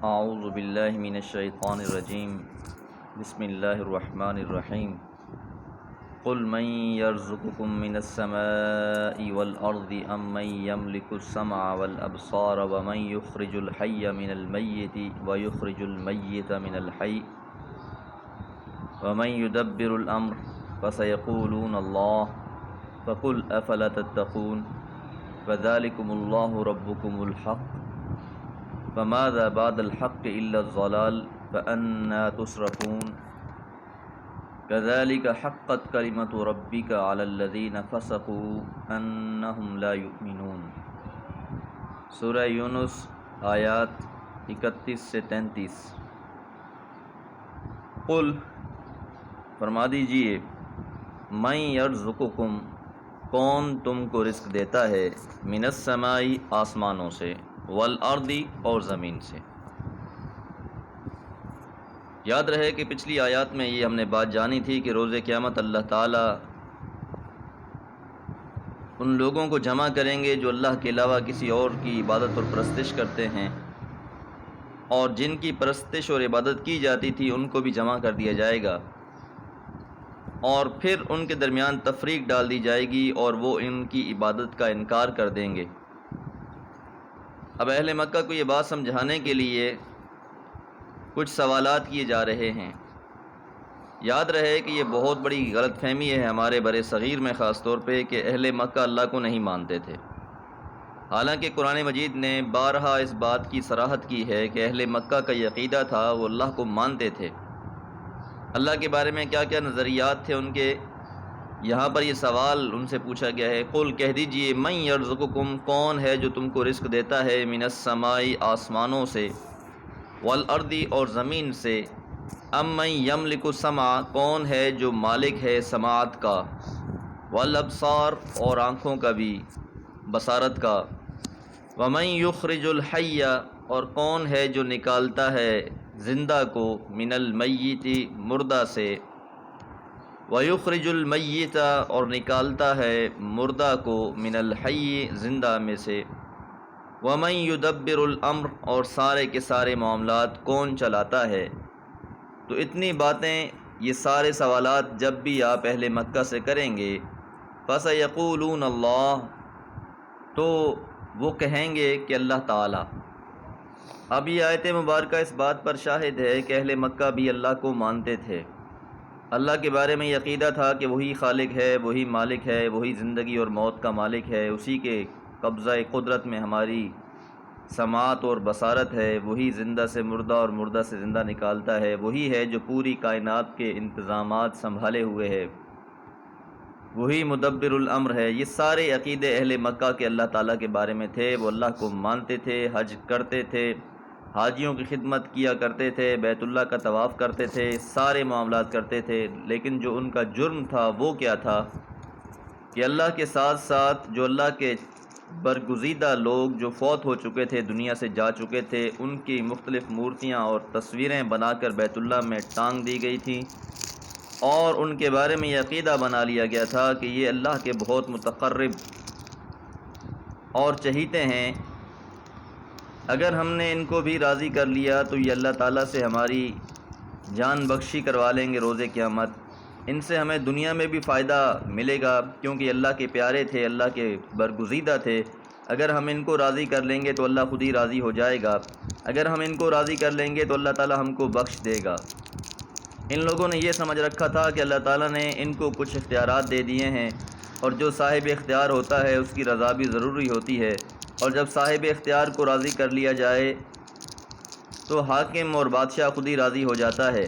اعوذ باللہ من الشیطان الرجیم بسم اللہ الرحمن الرحیم قل من یرزقکم من السماء والارض ام من یملک السمع والابصار ومن یخرج الحی من المیت ویخرج المیت من الحی ومن یدبر الامر فسیقولون اللہ فقل افلا تتقون فذلکم اللہ ربکم الحق فماذا بعد الحق الا الضلال فأنا تصرفون كذلك حقت كلمة ربك على الذين فسقوا انهم لا يؤمنون۔ سورہ یونس آیات 31 سے 33۔ قل فرما دیجئے، من یرزقکم کون تم کو رزق دیتا ہے، من السماء آسمانوں سے، والارض اور زمین سے۔ یاد رہے کہ پچھلی آیات میں یہ ہم نے بات جانی تھی کہ روز قیامت اللہ تعالیٰ ان لوگوں کو جمع کریں گے جو اللہ کے علاوہ کسی اور کی عبادت اور پرستش کرتے ہیں، اور جن کی پرستش اور عبادت کی جاتی تھی ان کو بھی جمع کر دیا جائے گا، اور پھر ان کے درمیان تفریق ڈال دی جائے گی اور وہ ان کی عبادت کا انکار کر دیں گے۔ اب اہل مکہ کو یہ بات سمجھانے کے لیے کچھ سوالات کیے جا رہے ہیں۔ یاد رہے کہ یہ بہت بڑی غلط فہمی ہے ہمارے بر صغیر میں، خاص طور پہ کہ اہل مکہ اللہ کو نہیں مانتے تھے، حالانکہ قرآن مجید نے بارہا اس بات کی صراحت کی ہے کہ اہل مکہ کا یہ عقیدہ تھا، وہ اللہ کو مانتے تھے، اللہ کے بارے میں کیا کیا نظریات تھے ان کے۔ یہاں پر یہ سوال ان سے پوچھا گیا ہے، قل کہہ دیجئے، من یرزقکم کون ہے جو تم کو رزق دیتا ہے، من السماء آسمانوں سے، والارض اور زمین سے، ام من یملک السمع کون ہے جو مالک ہے سماعت کا، والابصار اور آنکھوں کا بھی، بصارت کا، ومن یخرج الحی اور کون ہے جو نکالتا ہے زندہ کو، من المیت مردہ سے، وَيُخْرِجُ الْمَيِّتَ اور نکالتا ہے مردہ کو، من الحی زندہ میں سے، وَمَن يُدَبِّرُ الْأَمْرَ اور سارے کے سارے معاملات کون چلاتا ہے۔ تو اتنی باتیں، یہ سارے سوالات جب بھی آپ اہل مکہ سے کریں گے، فَسَيَقُولُونَ اللَّهُ تو وہ کہیں گے کہ اللہ تعالیٰ۔ اب یہ آیت مبارکہ اس بات پر شاہد ہے کہ اہل مکہ بھی اللہ کو مانتے تھے، اللہ کے بارے میں یہ عقیدہ تھا کہ وہی خالق ہے، وہی مالک ہے، وہی زندگی اور موت کا مالک ہے، اسی کے قبضہ قدرت میں ہماری سماعت اور بصارت ہے، وہی زندہ سے مردہ اور مردہ سے زندہ نکالتا ہے، وہی ہے جو پوری کائنات کے انتظامات سنبھالے ہوئے ہے، وہی مدبر الامر ہے۔ یہ سارے عقیدے اہل مکہ کے اللہ تعالیٰ کے بارے میں تھے، وہ اللہ کو مانتے تھے، حج کرتے تھے، حاجیوں کی خدمت کیا کرتے تھے، بیت اللہ کا طواف کرتے تھے، سارے معاملات کرتے تھے، لیکن جو ان کا جرم تھا وہ کیا تھا کہ اللہ کے ساتھ ساتھ جو اللہ کے برگزیدہ لوگ جو فوت ہو چکے تھے، دنیا سے جا چکے تھے، ان کی مختلف مورتیاں اور تصویریں بنا کر بیت اللہ میں ٹانگ دی گئی تھیں، اور ان کے بارے میں یہ عقیدہ بنا لیا گیا تھا کہ یہ اللہ کے بہت متقرب اور چہیتے ہیں، اگر ہم نے ان کو بھی راضی کر لیا تو یہ اللہ تعالیٰ سے ہماری جان بخشی کروا لیں گے روز قیامت، ان سے ہمیں دنیا میں بھی فائدہ ملے گا، کیونکہ اللہ کے پیارے تھے، اللہ کے برگزیدہ تھے، اگر ہم ان کو راضی کر لیں گے تو اللہ خود ہی راضی ہو جائے گا، اگر ہم ان کو راضی کر لیں گے تو اللہ تعالیٰ ہم کو بخش دے گا۔ ان لوگوں نے یہ سمجھ رکھا تھا کہ اللہ تعالیٰ نے ان کو کچھ اختیارات دے دیے ہیں، اور جو صاحب اختیار ہوتا ہے اس کی رضا بھی ضروری ہوتی ہے، اور جب صاحب اختیار کو راضی کر لیا جائے تو حاکم اور بادشاہ خود ہی راضی ہو جاتا ہے۔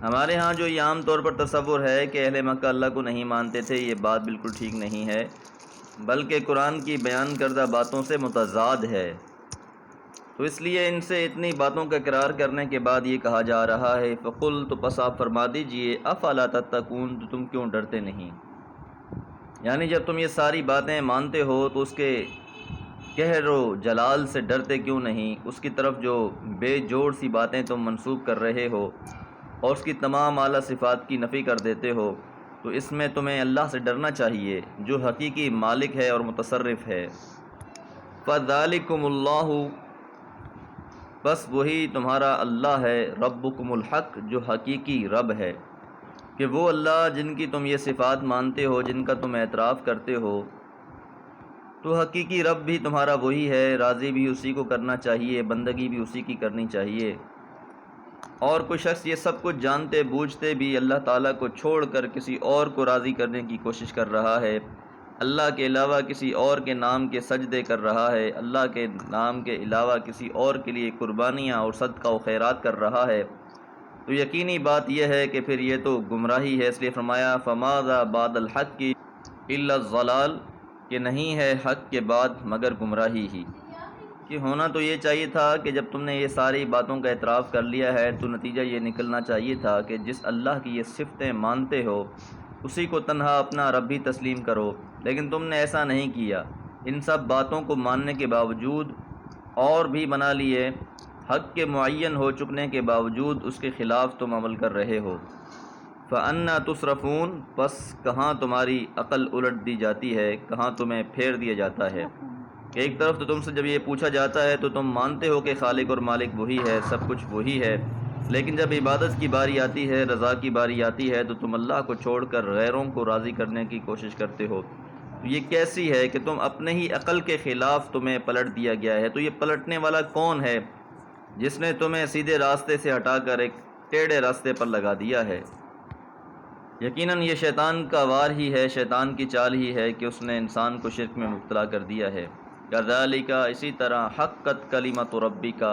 ہمارے ہاں جو یہ عام طور پر تصور ہے کہ اہل مکہ اللہ کو نہیں مانتے تھے، یہ بات بالکل ٹھیک نہیں ہے، بلکہ قرآن کی بیان کردہ باتوں سے متضاد ہے۔ تو اس لیے ان سے اتنی باتوں کا اقرار کرنے کے بعد یہ کہا جا رہا ہے، فقل تو پس آپ فرما دیجئے، افلا تتقون تو تم کیوں ڈرتے نہیں، یعنی جب تم یہ ساری باتیں مانتے ہو تو اس کے قہر و جلال سے ڈرتے کیوں نہیں، اس کی طرف جو بے جوڑ سی باتیں تم منسوب کر رہے ہو اور اس کی تمام اعلیٰ صفات کی نفی کر دیتے ہو، تو اس میں تمہیں اللہ سے ڈرنا چاہیے جو حقیقی مالک ہے اور متصرف ہے۔ فَذَلِكُمُ اللَّهُ بس وہی تمہارا اللہ ہے، ربکم الحق، جو حقیقی رب ہے، کہ وہ اللہ جن کی تم یہ صفات مانتے ہو، جن کا تم اعتراف کرتے ہو، تو حقیقی رب بھی تمہارا وہی ہے، راضی بھی اسی کو کرنا چاہیے، بندگی بھی اسی کی کرنی چاہیے۔ اور کوئی شخص یہ سب کچھ جانتے بوجھتے بھی اللہ تعالیٰ کو چھوڑ کر کسی اور کو راضی کرنے کی کوشش کر رہا ہے، اللہ کے علاوہ کسی اور کے نام کے سجدے کر رہا ہے، اللہ کے نام کے علاوہ کسی اور کے لیے قربانیاں اور صدقہ و خیرات کر رہا ہے، تو یقینی بات یہ ہے کہ پھر یہ تو گمراہی ہے۔ اس لیے فرمایا فماذا بعد الحق الا الضلال، کہ نہیں ہے حق کے بعد مگر گمراہی ہی۔ کہ ہونا تو یہ چاہیے تھا کہ جب تم نے یہ ساری باتوں کا اعتراف کر لیا ہے تو نتیجہ یہ نکلنا چاہیے تھا کہ جس اللہ کی یہ صفتیں مانتے ہو اسی کو تنہا اپنا رب بھی تسلیم کرو، لیکن تم نے ایسا نہیں کیا۔ ان سب باتوں کو ماننے کے باوجود اور بھی بنا لیے، حق کے معین ہو چکنے کے باوجود اس کے خلاف تم عمل کر رہے ہو۔ فَأَنَّا تُصْرَفُونَ، پس کہاں تمہاری عقل الٹ دی جاتی ہے، کہاں تمہیں پھیر دیا جاتا ہے۔ کہ ایک طرف تو تم سے جب یہ پوچھا جاتا ہے تو تم مانتے ہو کہ خالق اور مالک وہی ہے، سب کچھ وہی ہے، لیکن جب عبادت کی باری آتی ہے، رضا کی باری آتی ہے، تو تم اللہ کو چھوڑ کر غیروں کو راضی کرنے کی کوشش کرتے ہو۔ تو یہ کیسی ہے کہ تم اپنے ہی عقل کے خلاف تمہیں پلٹ دیا گیا ہے۔ تو یہ پلٹنے والا کون ہے جس نے تمہیں سیدھے راستے سے ہٹا کر ایک ٹیڑھے راستے پر لگا دیا ہے؟ یقیناً یہ شیطان کا وار ہی ہے، شیطان کی چال ہی ہے کہ اس نے انسان کو شرک میں مبتلا کر دیا ہے۔ کذالک، اسی طرح، حقت کلمۃ ربک،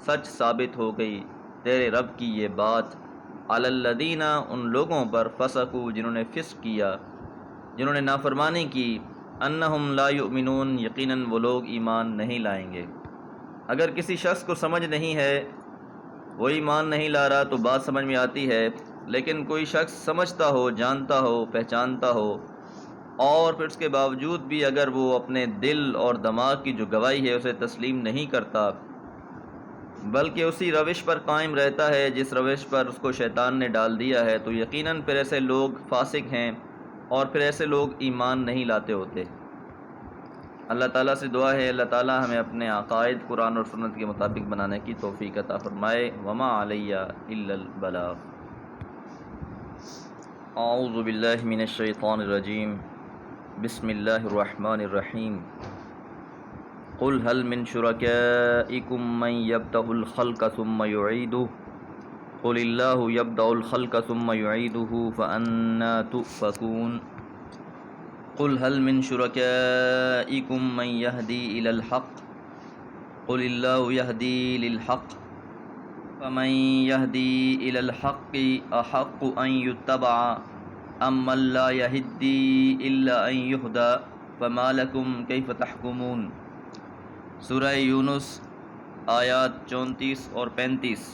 سچ ثابت ہو گئی تیرے رب کی یہ بات، علی الذین، ان لوگوں پر، فسقوا، جنہوں نے فسق کیا، جنہوں نے نافرمانی کی، انہم لا یؤمنون، یقیناً وہ لوگ ایمان نہیں لائیں گے۔ اگر کسی شخص کو سمجھ نہیں ہے، وہ ایمان نہیں لا رہا، تو بات سمجھ میں آتی ہے، لیکن کوئی شخص سمجھتا ہو، جانتا ہو، پہچانتا ہو، اور پھر اس کے باوجود بھی اگر وہ اپنے دل اور دماغ کی جو گواہی ہے اسے تسلیم نہیں کرتا، بلکہ اسی روش پر قائم رہتا ہے جس روش پر اس کو شیطان نے ڈال دیا ہے، تو یقیناً پھر ایسے لوگ فاسق ہیں اور پھر ایسے لوگ ایمان نہیں لاتے ہوتے۔ اللہ تعالیٰ سے دعا ہے اللہ تعالیٰ ہمیں اپنے عقائد قرآن اور سنت کے مطابق بنانے کی توفیق عطا فرمائے۔ وما علیہ الا البلاغ۔ اعوذ باللہ من الشیطان الرجیم، بسم اللہ الرحمن الرحیم۔ قل هل من شرکائکم من یبدأ الخلق ثم یعیدہ، قل اللہ یبدأ الخلق ثم یعیدہ فأنا تؤفکون۔ قل هل من شرکائکم من یہدی الی الحق، قل اللہ یہدی للحق، فمن یہدی الی الحق احق ان یتبع ام من لا یہدی الا ان یہدی فما لکم کیف تحکمون۔ سورہ یونس آیات 34 اور 35۔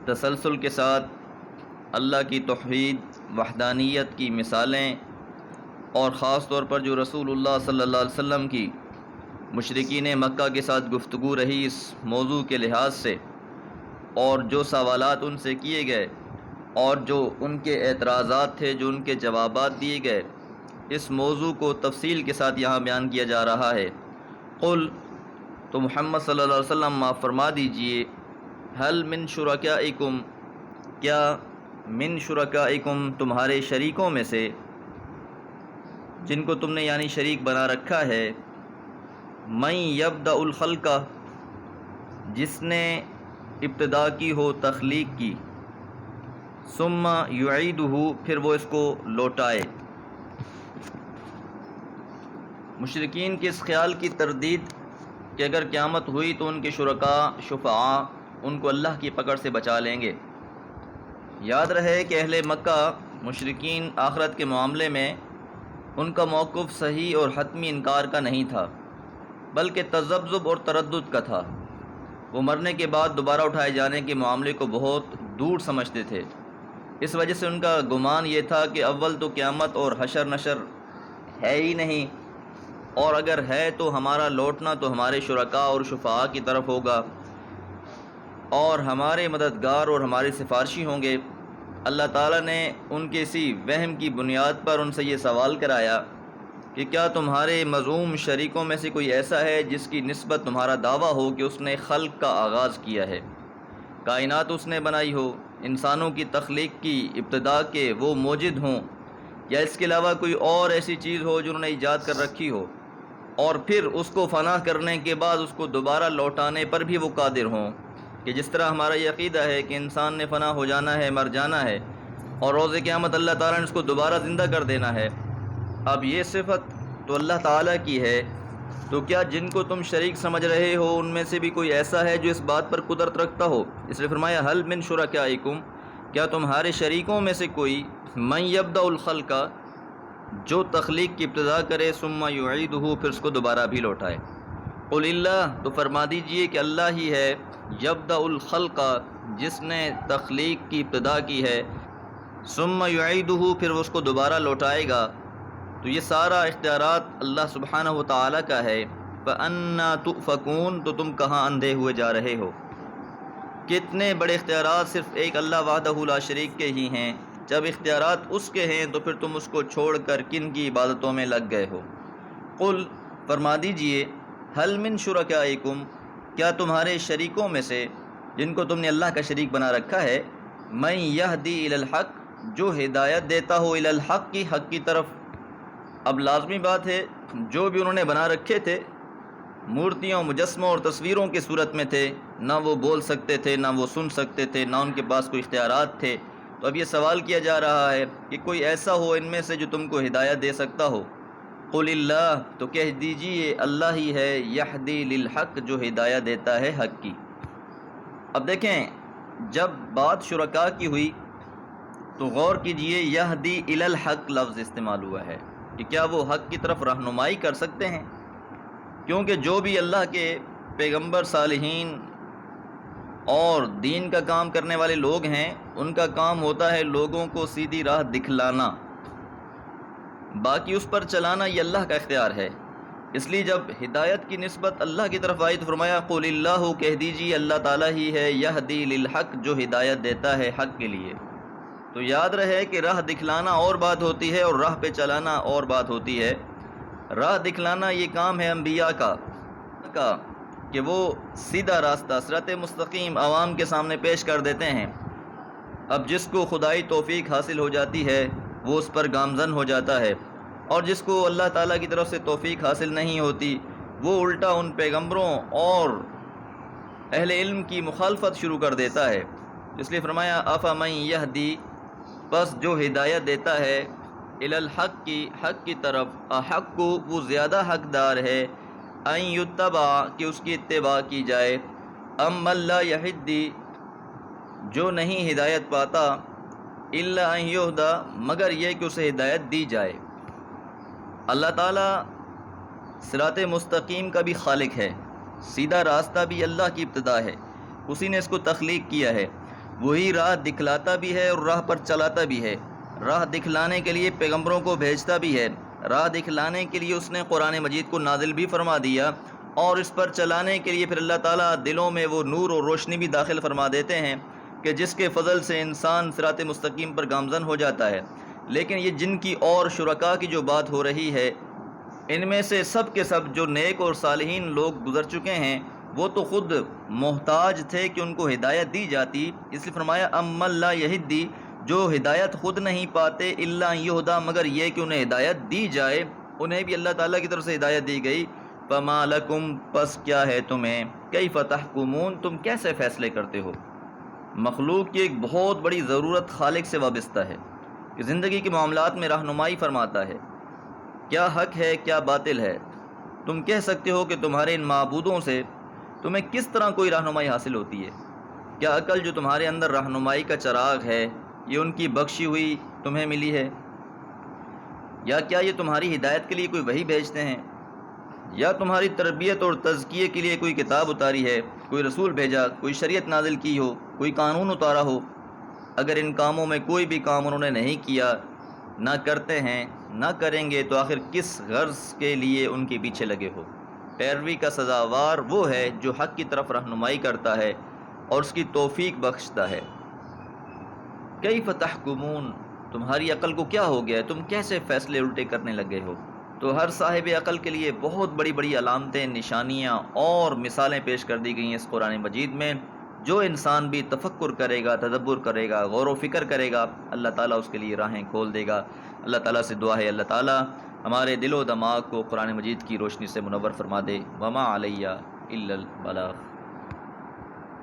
تسلسل کے ساتھ اللہ کی توحید، وحدانیت کی مثالیں، اور خاص طور پر جو رسول اللہ صلی اللہ علیہ وسلم کی مشرکین مکہ کے ساتھ گفتگو رہی اس موضوع کے لحاظ سے، اور جو سوالات ان سے کیے گئے اور جو ان کے اعتراضات تھے، جو ان کے جوابات دیے گئے، اس موضوع کو تفصیل کے ساتھ یہاں بیان کیا جا رہا ہے۔ قل، تو محمد صلی اللہ علیہ وسلم آپ فرما دیجئے، هل من شرکائکم، کیا من شرکائکم، تمہارے شریکوں میں سے، جن کو تم نے یعنی شریک بنا رکھا ہے، من یبدأ الخلق، جس نے ابتدا کی ہو تخلیق کی، ثم یعیدہ، پھر وہ اس کو لوٹائے۔ مشرکین کے اس خیال کی تردید کہ اگر قیامت ہوئی تو ان کے شفعاء ان کو اللہ کی پکڑ سے بچا لیں گے۔ یاد رہے کہ اہل مکہ مشرکین آخرت کے معاملے میں ان کا موقف صحیح اور حتمی انکار کا نہیں تھا، بلکہ تذبذب اور تردد کا تھا۔ وہ مرنے کے بعد دوبارہ اٹھائے جانے کے معاملے کو بہت دور سمجھتے تھے۔ اس وجہ سے ان کا گمان یہ تھا کہ اول تو قیامت اور حشر نشر ہے ہی نہیں، اور اگر ہے تو ہمارا لوٹنا تو ہمارے شرکاء اور شفعاء کی طرف ہوگا، اور ہمارے مددگار اور ہمارے سفارشی ہوں گے۔ اللہ تعالیٰ نے ان کے اسی وہم کی بنیاد پر ان سے یہ سوال کرایا کہ کیا تمہارے مذموم شریکوں میں سے کوئی ایسا ہے جس کی نسبت تمہارا دعویٰ ہو کہ اس نے خلق کا آغاز کیا ہے، کائنات اس نے بنائی ہو، انسانوں کی تخلیق کی ابتدا کے وہ موجد ہوں، یا اس کے علاوہ کوئی اور ایسی چیز ہو جو انہوں نے ایجاد کر رکھی ہو، اور پھر اس کو فنا کرنے کے بعد اس کو دوبارہ لوٹانے پر بھی وہ قادر ہوں، کہ جس طرح ہمارا یہ عقیدہ ہے کہ انسان نے فنا ہو جانا ہے، مر جانا ہے، اور روز قیامت اللہ تعالیٰ نے اس کو دوبارہ زندہ کر دینا ہے۔ اب یہ صفت تو اللہ تعالیٰ کی ہے، تو کیا جن کو تم شریک سمجھ رہے ہو ان میں سے بھی کوئی ایسا ہے جو اس بات پر قدرت رکھتا ہو؟ اس لیے فرمایا حل من شرکائکم، کیا تمہارے شریکوں میں سے کوئی من یبدأ الخلق، جو تخلیق کی ابتدا کرے، ثم یعیدہ، پھر اس کو دوبارہ بھی لوٹائے۔ قل اللہ، تو فرما دیجئے کہ اللہ ہی ہے، یبدأ الخلق، جس نے تخلیق کی ابتدا کی ہے، ثم یعیدہ، پھر وہ اس کو دوبارہ لوٹائے گا۔ تو یہ سارا اختیارات اللہ سبحانہ و تعالیٰ کا ہے۔ فَأَنَّا تُؤْفَكُونَ، تو تم کہاں اندھے ہوئے جا رہے ہو؟ کتنے بڑے اختیارات صرف ایک اللہ وحدہ لا شریک کے ہی ہیں۔ جب اختیارات اس کے ہیں تو پھر تم اس کو چھوڑ کر کن کی عبادتوں میں لگ گئے ہو؟ قل، فرما دیجئے، حل من شرکائکم، کیا تمہارے شریکوں میں سے جن کو تم نے اللہ کا شریک بنا رکھا ہے، من یہدی الی الحق، جو ہدایت دیتا ہو الی الحق، کی حق کی طرف۔ اب لازمی بات ہے، جو بھی انہوں نے بنا رکھے تھے، مورتیوں، مجسموں اور تصویروں کی صورت میں تھے، نہ وہ بول سکتے تھے، نہ وہ سن سکتے تھے، نہ ان کے پاس کوئی اختیارات تھے۔ تو اب یہ سوال کیا جا رہا ہے کہ کوئی ایسا ہو ان میں سے جو تم کو ہدایت دے سکتا ہو؟ قل اللہ، تو کہہ دیجئے اللہ ہی ہے، یہدی للحق، جو ہدایت دیتا ہے حق کی۔ اب دیکھیں، جب بات شرکاء کی ہوئی تو غور کیجئے، یہدی الی الحق لفظ استعمال ہوا ہے کہ کیا وہ حق کی طرف رہنمائی کر سکتے ہیں؟ کیونکہ جو بھی اللہ کے پیغمبر، صالحین اور دین کا کام کرنے والے لوگ ہیں، ان کا کام ہوتا ہے لوگوں کو سیدھی راہ دکھلانا، باقی اس پر چلانا یہ اللہ کا اختیار ہے۔ اس لیے جب ہدایت کی نسبت اللہ کی طرف آئی تو فرمایا قل اللہ، کہہ دیجیے اللہ تعالیٰ ہی ہے، یہدی للحق، جو ہدایت دیتا ہے حق کے لیے۔ تو یاد رہے کہ راہ دکھلانا اور بات ہوتی ہے اور راہ پہ چلانا اور بات ہوتی ہے۔ راہ دکھلانا یہ کام ہے انبیاء کا کہ وہ سیدھا راستہ، صراط مستقیم عوام کے سامنے پیش کر دیتے ہیں۔ اب جس کو خدائی توفیق حاصل ہو جاتی ہے وہ اس پر گامزن ہو جاتا ہے، اور جس کو اللہ تعالیٰ کی طرف سے توفیق حاصل نہیں ہوتی وہ الٹا ان پیغمبروں اور اہل علم کی مخالفت شروع کر دیتا ہے۔ اس لیے فرمایا افمن یہدی، بس جو ہدایت دیتا ہے الی الحق، کی حق کی طرف، احق کو وہ زیادہ حقدار ہے، ان یتبع، کہ اس کی اتباع کی جائے، ام من لا یہدی، جو نہیں ہدایت پاتا، الا ان یہدی، مگر یہ کہ اسے ہدایت دی جائے۔ اللہ تعالیٰ صراط مستقیم کا بھی خالق ہے، سیدھا راستہ بھی اللہ کی ابتدا ہے، اسی نے اس کو تخلیق کیا ہے، وہی راہ دکھلاتا بھی ہے اور راہ پر چلاتا بھی ہے۔ راہ دکھلانے کے لیے پیغمبروں کو بھیجتا بھی ہے، راہ دکھلانے کے لیے اس نے قرآن مجید کو نازل بھی فرما دیا، اور اس پر چلانے کے لیے پھر اللہ تعالیٰ دلوں میں وہ نور اور روشنی بھی داخل فرما دیتے ہیں کہ جس کے فضل سے انسان صراط مستقیم پر گامزن ہو جاتا ہے۔ لیکن یہ جن کی اور شرکاء کی جو بات ہو رہی ہے، ان میں سے سب کے سب جو نیک اور صالحین لوگ گزر چکے ہیں وہ تو خود محتاج تھے کہ ان کو ہدایت دی جاتی، اس لیے فرمایا ام من لا یہدی، جو ہدایت خود نہیں پاتے، الا ان یہدی، مگر یہ کہ انہیں ہدایت دی جائے، انہیں بھی اللہ تعالیٰ کی طرف سے ہدایت دی گئی۔ فما لکم، پس کیا ہے تمہیں، کیف تحکمون، تم کیسے فیصلے کرتے ہو؟ مخلوق کی ایک بہت بڑی ضرورت خالق سے وابستہ ہے کہ زندگی کے معاملات میں رہنمائی فرماتا ہے، کیا حق ہے کیا باطل ہے۔ تم کہہ سکتے ہو کہ تمہارے ان معبودوں سے تمہیں کس طرح کوئی رہنمائی حاصل ہوتی ہے؟ کیا عقل جو تمہارے اندر رہنمائی کا چراغ ہے یہ ان کی بخشی ہوئی تمہیں ملی ہے؟ یا کیا یہ تمہاری ہدایت کے لیے کوئی وحی بھیجتے ہیں، یا تمہاری تربیت اور تزکیے کے لیے کوئی کتاب اتاری ہے، کوئی رسول بھیجا، کوئی شریعت نازل کی ہو، کوئی قانون اتارا ہو؟ اگر ان کاموں میں کوئی بھی کام انہوں نے نہیں کیا، نہ کرتے ہیں، نہ کریں گے، تو آخر کس غرض کے لیے ان کے پیچھے لگے ہو؟ پیروی کا سزاوار وہ ہے جو حق کی طرف رہنمائی کرتا ہے اور اس کی توفیق بخشتا ہے۔ کیف تحکمون، تمہاری عقل کو کیا ہو گیا ہے، تم کیسے فیصلے الٹے کرنے لگے ہو؟ تو ہر صاحب عقل کے لیے بہت بڑی بڑی علامتیں، نشانیاں اور مثالیں پیش کر دی گئی ہیں اس قرآن مجید میں۔ جو انسان بھی تفکر کرے گا، تدبر کرے گا، غور و فکر کرے گا، اللہ تعالیٰ اس کے لیے راہیں کھول دے گا۔ اللہ تعالیٰ سے دعا ہے اللہ تعالیٰ ہمارے دل و دماغ کو قرآن مجید کی روشنی سے منور فرما دے۔ وما علیہ الا البلاغ۔